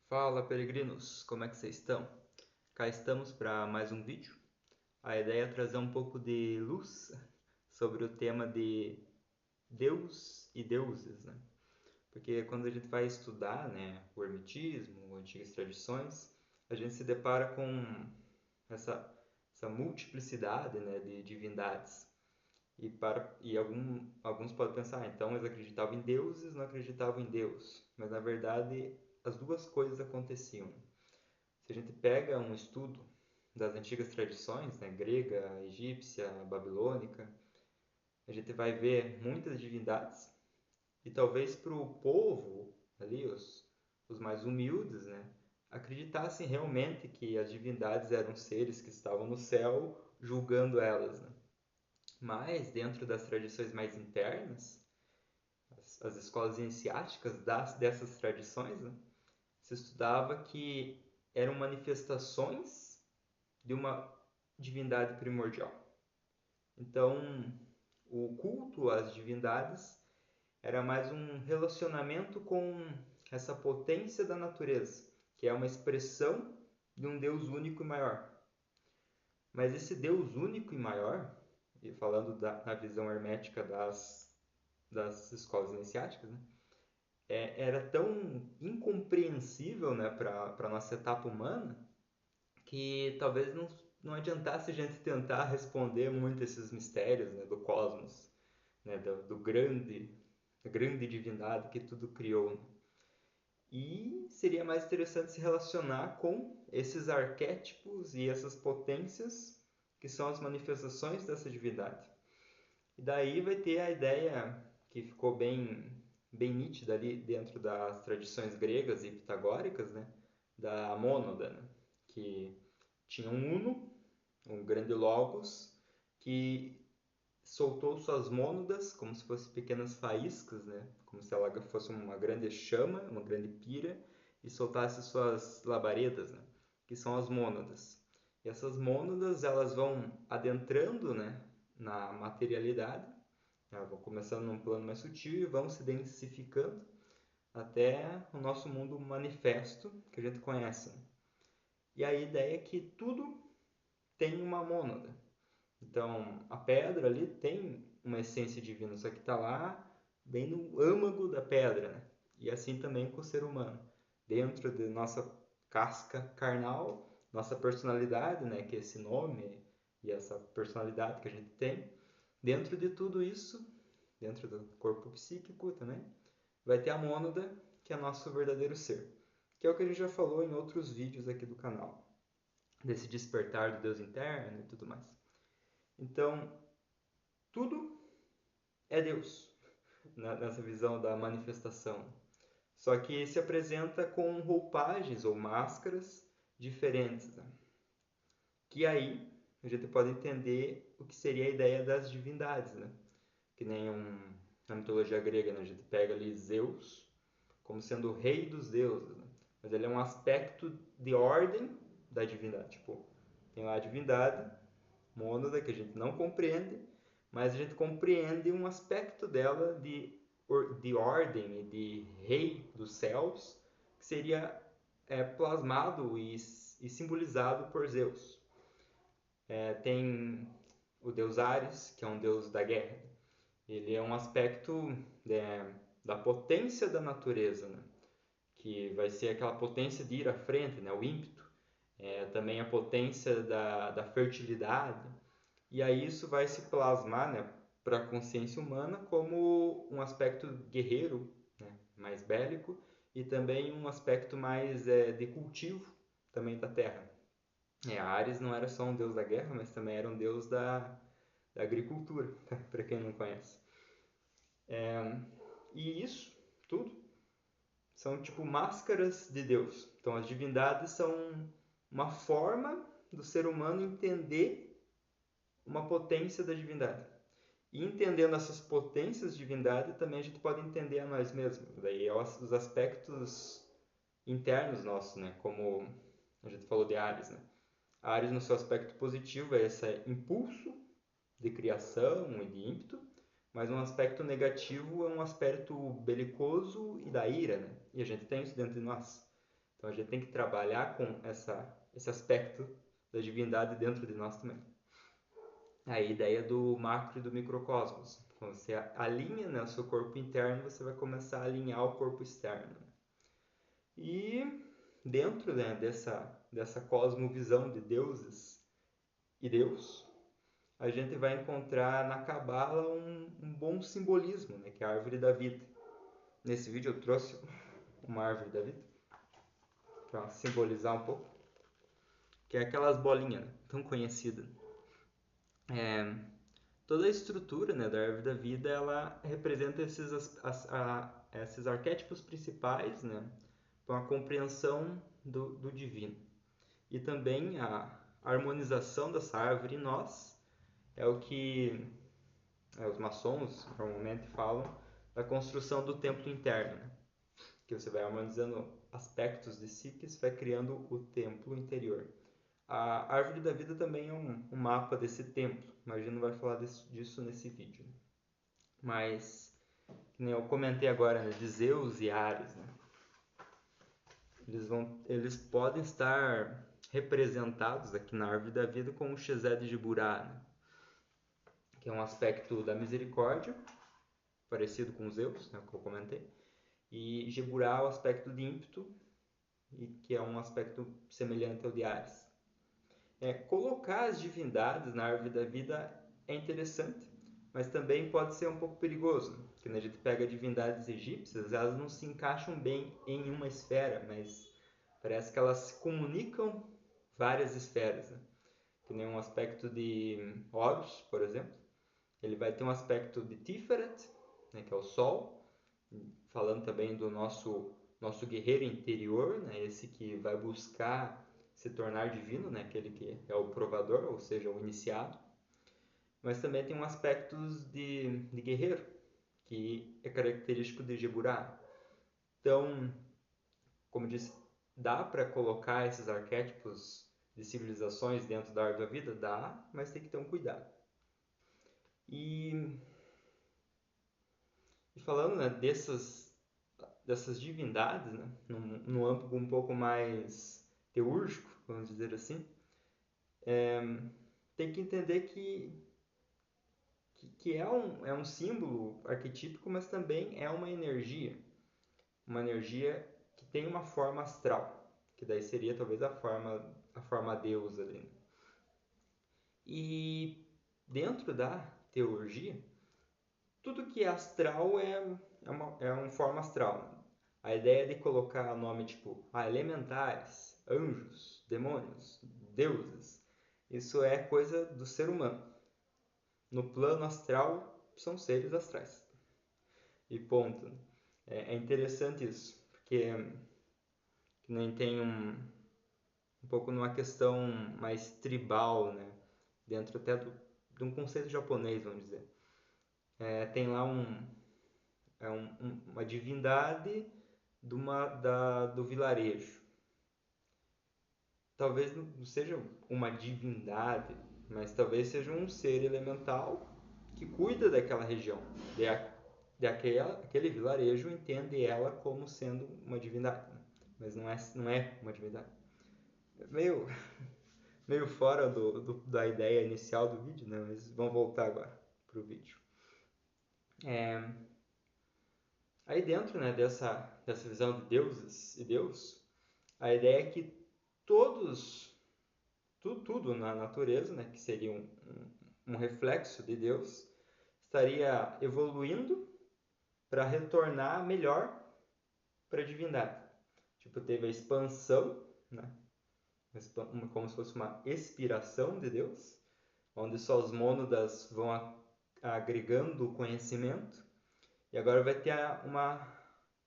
Fala, peregrinos, como é que vocês estão? Cá estamos para mais um vídeo. A ideia é trazer um pouco de luz sobre o tema de Deus e deuses, né? Porque quando a gente vai estudar, né, o hermetismo, antigas tradições, a gente se depara com essa, essa multiplicidade, né, de divindades. Alguns podem pensar, então eles acreditavam em deuses, não acreditavam em Deus. Mas na verdade, as duas coisas aconteciam. Se a gente pega um estudo das antigas tradições, né, grega, egípcia, babilônica, a gente vai ver muitas divindades e talvez para o povo ali, os mais humildes, né, acreditassem realmente que as divindades eram seres que estavam no céu julgando elas. Né? Mas dentro das tradições mais internas, as escolas iniciáticas dessas tradições, né, se estudava que eram manifestações de uma divindade primordial. Então, o culto às divindades era mais um relacionamento com essa potência da natureza, que é uma expressão de um Deus único e maior. Mas esse Deus único e maior, e falando na visão hermética das escolas iniciáticas, né, era tão incompreensível, né, para a nossa etapa humana, que talvez não adiantasse a gente tentar responder muito esses mistérios, né, do cosmos, né, da grande divindade que tudo criou. E seria mais interessante se relacionar com esses arquétipos e essas potências que são as manifestações dessa divindade. E daí vai ter a ideia que ficou bem nítida ali dentro das tradições gregas e pitagóricas, né, da mônada, né, que tinha um Uno, um grande Logos, que soltou suas mônadas como se fossem pequenas faíscas, né? Como se ela fosse uma grande chama, uma grande pira, e soltasse suas labaredas, né? Que são as mônadas. E essas mônadas, elas vão adentrando, né, na materialidade, elas vão começando num plano mais sutil e vão se densificando até o nosso mundo manifesto que a gente conhece. Né? E a ideia é que tudo tem uma mônada. Então, a pedra ali tem uma essência divina, só que está lá bem no âmago da pedra, né? E assim também com o ser humano. Dentro de nossa casca carnal, nossa personalidade, né? Que é esse nome e essa personalidade que a gente tem. Dentro de tudo isso, dentro do corpo psíquico também, vai ter a mônada, que é nosso verdadeiro ser. Que é o que a gente já falou em outros vídeos aqui do canal. Desse despertar do Deus interno e tudo mais. Então, tudo é Deus nessa visão da manifestação. Só que se apresenta com roupagens ou máscaras diferentes. Né? Que aí a gente pode entender o que seria a ideia das divindades. Né? Que nem na mitologia grega, né? A gente pega ali Zeus como sendo o rei dos deuses. Né? Mas ele é um aspecto de ordem da divindade. Tipo, tem lá a divindade, mônada, que a gente não compreende, mas a gente compreende um aspecto dela de ordem e de rei dos céus, que seria plasmado e simbolizado por Zeus. Tem o deus Ares, que é um deus da guerra. Ele é um aspecto da potência da natureza, né? Que vai ser aquela potência de ir à frente, né? O ímpeto. Também a potência da fertilidade. E aí isso vai se plasmar, né, para a consciência humana como um aspecto guerreiro, né, mais bélico, e também um aspecto mais de cultivo também da terra. Ares não era só um deus da guerra, mas também era um deus da agricultura, para quem não conhece. E isso tudo são tipo máscaras de Deus. Então as divindades são uma forma do ser humano entender uma potência da divindade. E entendendo essas potências de divindade, também a gente pode entender a nós mesmos. Daí é os aspectos internos nossos, né? Como a gente falou de Ares, né? Ares, no seu aspecto positivo, é esse impulso de criação e de ímpeto, mas um aspecto negativo é um aspecto belicoso e da ira, né? E a gente tem isso dentro de nós. Então a gente tem que trabalhar com esse aspecto da divindade dentro de nós também. A ideia do macro e do microcosmos. Quando você alinha, né, o seu corpo interno, você vai começar a alinhar o corpo externo. E dentro, né, dessa cosmovisão de deuses e Deus, a gente vai encontrar na Cabala um bom simbolismo, né, que é a árvore da vida. Nesse vídeo eu trouxe uma árvore da vida para simbolizar um pouco, que é aquelas bolinhas, né, tão conhecidas. Toda a estrutura, né, da árvore da vida, ela representa esses arquétipos principais, né, para a compreensão do divino. E também a harmonização dessa árvore em nós é o que os maçons normalmente falam da construção do templo interno, né? Que você vai harmonizando aspectos de si que você vai criando o templo interior. A árvore da vida também é um mapa desse templo, mas a gente não vai falar disso nesse vídeo. Mas, como eu comentei agora, né, de Zeus e Ares, né? Eles podem estar representados aqui na árvore da vida com o Shezed de Burá, né? Que é um aspecto da misericórdia, parecido com Zeus, né, que eu comentei, e Geburá é o aspecto de ímpeto, que é um aspecto semelhante ao de Ares. Colocar as divindades na árvore da vida é interessante, mas também pode ser um pouco perigoso. Né? Quando a gente pega divindades egípcias, elas não se encaixam bem em uma esfera, mas parece que elas se comunicam várias esferas. Né? Que nem um aspecto de Horus, por exemplo, ele vai ter um aspecto de Tiferet, né, que é o Sol, falando também do nosso guerreiro interior, né, esse que vai buscar se tornar divino, né, aquele que é o provador, ou seja, o iniciado. Mas também tem um aspecto de guerreiro, que é característico de Geburá. Então, como disse, dá para colocar esses arquétipos de civilizações dentro da árvore da vida? Dá, mas tem que ter um cuidado. E falando, né, dessas divindades, né, num âmbito um pouco mais teúrgico, vamos dizer assim, tem que entender que é um símbolo arquetípico, mas também é uma energia que tem uma forma astral, que daí seria talvez a forma deusa ali. E dentro da teurgia, tudo que é astral é uma forma astral. A ideia de colocar nome tipo elementares, anjos, demônios, deuses, isso é coisa do ser humano. No plano astral, são seres astrais. E ponto. É interessante isso, porque que nem tem um pouco numa questão mais tribal, né? Dentro até de um conceito japonês, vamos dizer. Tem lá uma divindade do vilarejo. Talvez não seja uma divindade, mas talvez seja um ser elemental que cuida daquela região. Aquele vilarejo entende ela como sendo uma divindade, mas não é uma divindade. É meio fora da ideia inicial do vídeo, né? Mas vamos voltar agora para o vídeo. Aí dentro, né, dessa visão de deuses e Deus, a ideia é que tudo na natureza, né, que seria um reflexo de Deus, estaria evoluindo para retornar melhor para a divindade. Tipo, teve a expansão, né, como se fosse uma expiração de Deus, onde só os mônadas vão agregando conhecimento, e agora vai ter uma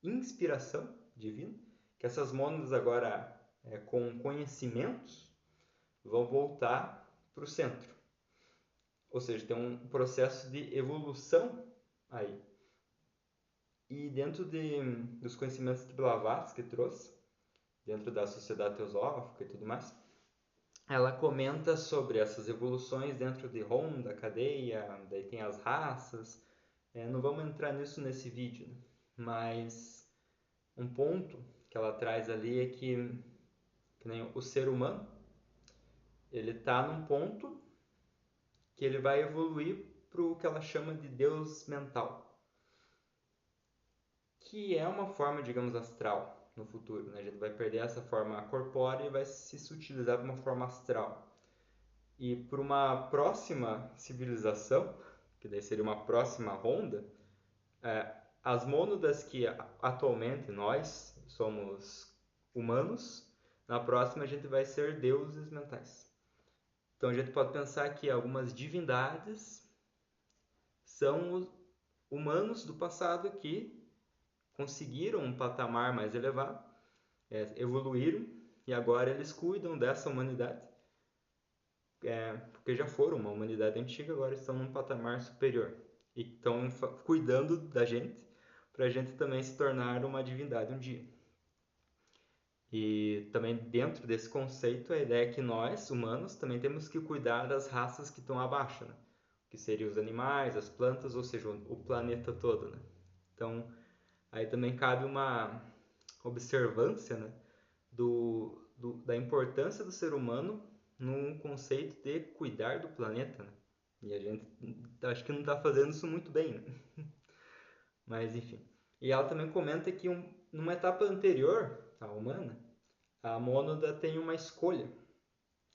inspiração divina, que essas mônadas agora, com conhecimentos, vão voltar para o centro. Ou seja, tem um processo de evolução aí. E dentro dos conhecimentos que Blavatsky trouxe, dentro da sociedade teosófica e tudo mais, ela comenta sobre essas evoluções dentro de Honda, cadeia, daí tem as raças. Não vamos entrar nisso nesse vídeo, né? Mas um ponto que ela traz ali é que nem o ser humano, ele está num ponto que ele vai evoluir para o que ela chama de Deus mental, que é uma forma, digamos, astral no futuro, né? A gente vai perder essa forma corpórea e vai se utilizar de uma forma astral. E para uma próxima civilização, que daí seria uma próxima ronda, as mônadas que atualmente nós somos humanos, na próxima a gente vai ser deuses mentais. Então a gente pode pensar que algumas divindades são os humanos do passado que conseguiram um patamar mais elevado, evoluíram e agora eles cuidam dessa humanidade, porque já foram uma humanidade antiga, agora estão num patamar superior e estão cuidando da gente para a gente também se tornar uma divindade um dia. E também dentro desse conceito, a ideia é que nós, humanos, também temos que cuidar das raças que estão abaixo, né? Que seriam os animais, as plantas, ou seja, o planeta todo, né? Então, aí também cabe uma observância, né? Da importância do ser humano no conceito de cuidar do planeta, né? E a gente acho que não está fazendo isso muito bem, né? Mas enfim. E ela também comenta que numa etapa anterior à humana, a mônada tem uma escolha.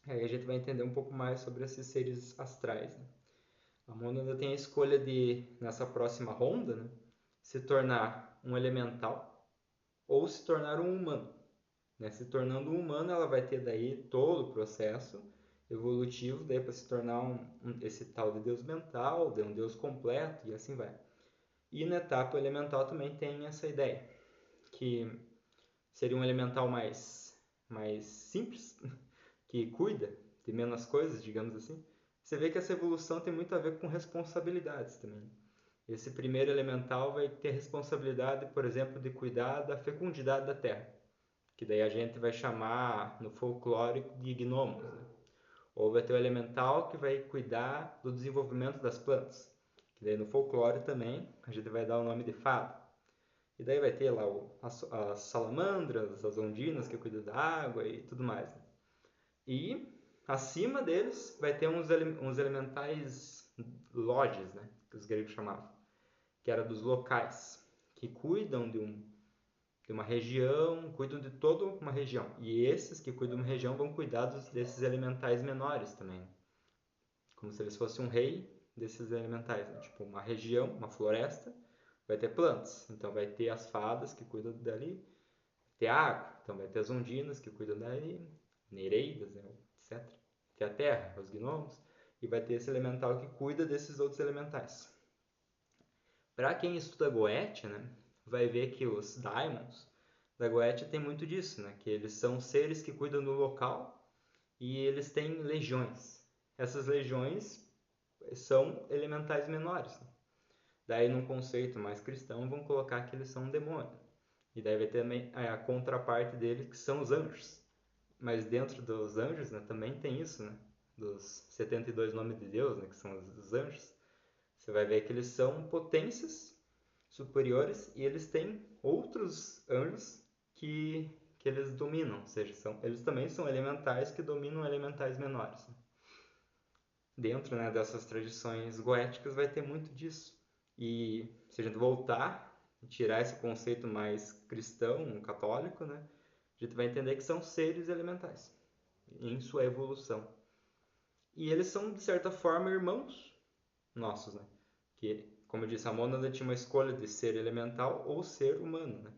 Aí a gente vai entender um pouco mais sobre esses seres astrais, né? A mônada tem a escolha de, nessa próxima ronda, né, se tornar um elemental ou se tornar um humano. Né? Se tornando um humano, ela vai ter daí todo o processo evolutivo daí para se tornar esse tal de Deus mental, de um Deus completo e assim vai. E na etapa elemental também tem essa ideia, que seria um elemental mais simples, que cuida de menos coisas, digamos assim. Você vê que essa evolução tem muito a ver com responsabilidades também. Esse primeiro elemental vai ter responsabilidade, por exemplo, de cuidar da fecundidade da terra, que daí a gente vai chamar no folclore de gnomos, né? Ou vai ter o elemental que vai cuidar do desenvolvimento das plantas, que daí no folclore também a gente vai dar o nome de fada. E daí vai ter lá as salamandras, as ondinas que cuidam da água e tudo mais, né? E acima deles vai ter uns elementais lodges, né, que os gregos chamavam, que era dos locais, que cuidam de uma região, cuidam de toda uma região. E esses que cuidam de uma região vão cuidar desses elementais menores também, como se eles fossem um rei desses elementais, né? Tipo uma região, uma floresta, vai ter plantas, então vai ter as fadas que cuidam dali, vai ter água, então vai ter as ondinas que cuidam dali, nereidas, né, etc. Tem a terra, os gnomos, e vai ter esse elemental que cuida desses outros elementais. Para quem estuda Goethe, né, vai ver que os daimons da Goethe tem muito disso, né, que eles são seres que cuidam do local e eles têm legiões. Essas legiões são elementais menores, né? Daí, num conceito mais cristão, vão colocar que eles são um demônio. E daí vai ter também a contraparte dele, que são os anjos. Mas dentro dos anjos, né, também tem isso, né? Dos 72 nomes de Deus, né, que são os anjos. Você vai ver que eles são potências superiores e eles têm outros anjos que eles dominam. Ou seja, eles também são elementais que dominam elementais menores. Dentro, né, dessas tradições goéticas vai ter muito disso. E se a gente voltar e tirar esse conceito mais cristão, católico, né, a gente vai entender que são seres elementais em sua evolução. E eles são, de certa forma, irmãos nossos, né? Que, como eu disse, a mônada tinha uma escolha de ser elemental ou ser humano, né?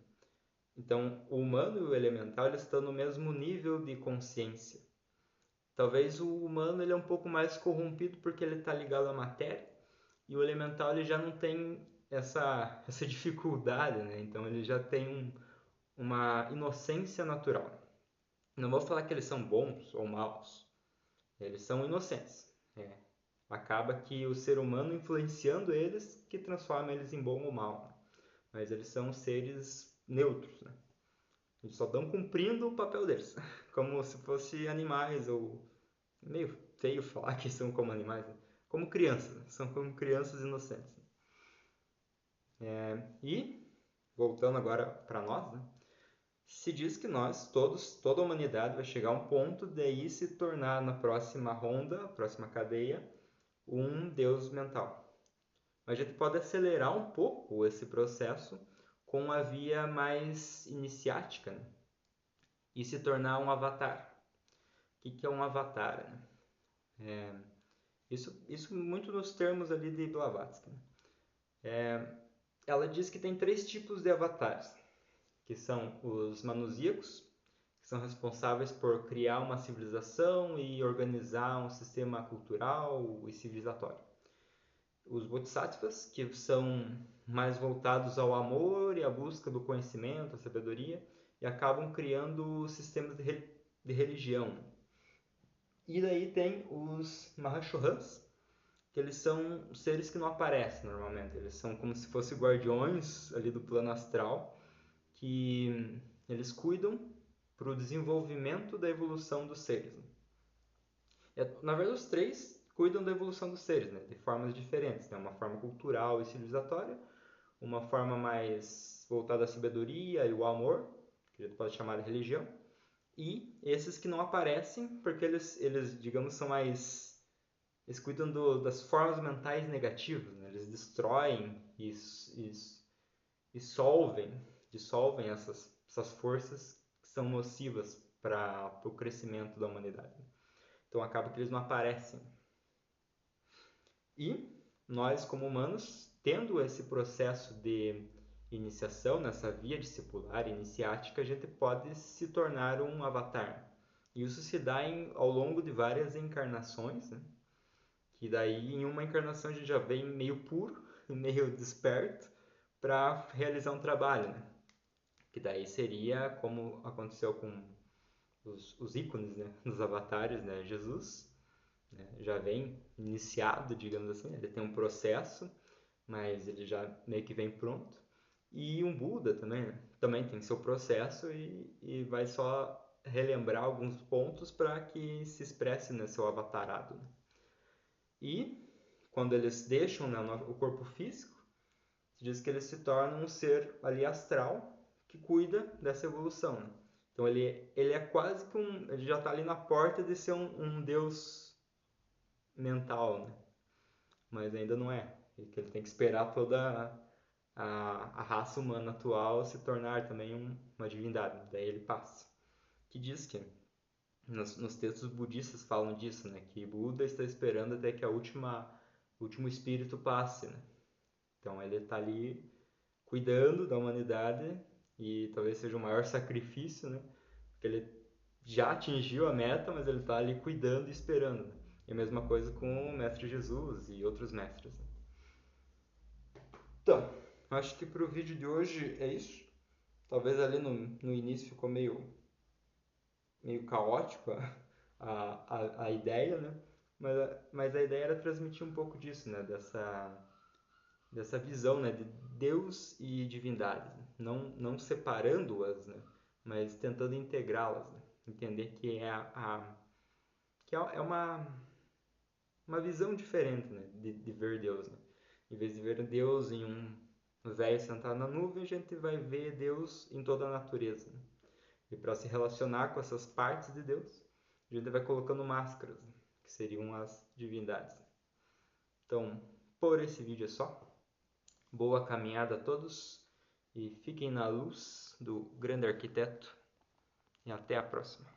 Então, o humano e o elemental eles estão no mesmo nível de consciência. Talvez o humano ele é um pouco mais corrompido porque ele está ligado à matéria e o elemental ele já não tem essa dificuldade, né? Então ele já tem uma inocência natural. Não vou falar que eles são bons ou maus, eles são inocentes. Acaba que o ser humano influenciando eles que transforma eles em bom ou mal. Mas eles são seres neutros, né? Eles só estão cumprindo o papel deles, como se fossem animais ou meio feio falar que são como animais, né? Como crianças, né? São como crianças inocentes. E voltando agora para nós, né? Se diz que nós, toda a humanidade vai chegar a um ponto de aí se tornar na próxima ronda, próxima cadeia, um deus mental. Mas a gente pode acelerar um pouco esse processo com a via mais iniciática, né? E se tornar um avatar. O que é um avatar, né? Isso muito nos termos ali de Blavatsky, né? Ela diz que tem 3 tipos de avatares, que são os manusíacos, que são responsáveis por criar uma civilização e organizar um sistema cultural e civilizatório. Os bodhisattvas, que são mais voltados ao amor e à busca do conhecimento, a sabedoria, e acabam criando sistemas de religião. E daí tem os mahashohas, que eles são seres que não aparecem normalmente. Eles são como se fossem guardiões ali do plano astral, que eles cuidam para o desenvolvimento da evolução dos seres. Na verdade, os 3 cuidam da evolução dos seres, né? De formas diferentes. Né? Uma forma cultural e civilizatória, uma forma mais voltada à sabedoria e o amor, que a gente pode chamar de religião, e esses que não aparecem porque eles digamos, são mais... Eles cuidam das formas mentais negativas, né? Eles destroem e dissolvem essas forças que são nocivas para o crescimento da humanidade. Então acaba que eles não aparecem. E nós, como humanos, tendo esse processo de iniciação, nessa via discipular, iniciática, a gente pode se tornar um avatar. E isso se dá ao longo de várias encarnações, né? Que daí em uma encarnação a gente já vem meio puro, meio desperto, para realizar um trabalho, né? Que daí seria como aconteceu com os ícones, né? Dos avatares, né? Jesus, né? Já vem iniciado, digamos assim, ele tem um processo, mas ele já meio que vem pronto. E um Buda também, né? Também tem seu processo e vai só relembrar alguns pontos para que se expresse no seu avatarado. Né? E quando eles deixam, né, o corpo físico, se diz que eles se tornam um ser ali astral que cuida dessa evolução. Né? Então ele é quase que ele já está ali na porta de ser um deus mental, né? Mas ainda não é. Ele tem que esperar toda a raça humana atual se tornar também uma divindade. Daí ele passa. Que diz que nos textos budistas falam disso, né? Que Buda está esperando até que o último espírito passe, né? Então ele está ali cuidando da humanidade e talvez seja o maior sacrifício, né? Porque ele já atingiu a meta, mas ele está ali cuidando e esperando. Né? E a mesma coisa com o Mestre Jesus e outros mestres. Né? Então, acho que para o vídeo de hoje é isso. Talvez ali no início ficou meio caótico a ideia, né? Mas a ideia era transmitir um pouco disso, né? Dessa visão, né? De Deus e divindade. Não separando-as, né? Mas tentando integrá-las. Né? Entender que é uma visão diferente, né? De ver Deus, né? Em vez de ver Deus em um velho sentado na nuvem, a gente vai ver Deus em toda a natureza. Né? E para se relacionar com essas partes de Deus, a gente vai colocando máscaras, né? Que seriam as divindades. Então, por esse vídeo é só. Boa caminhada a todos e fiquem na luz do grande arquiteto. E até a próxima.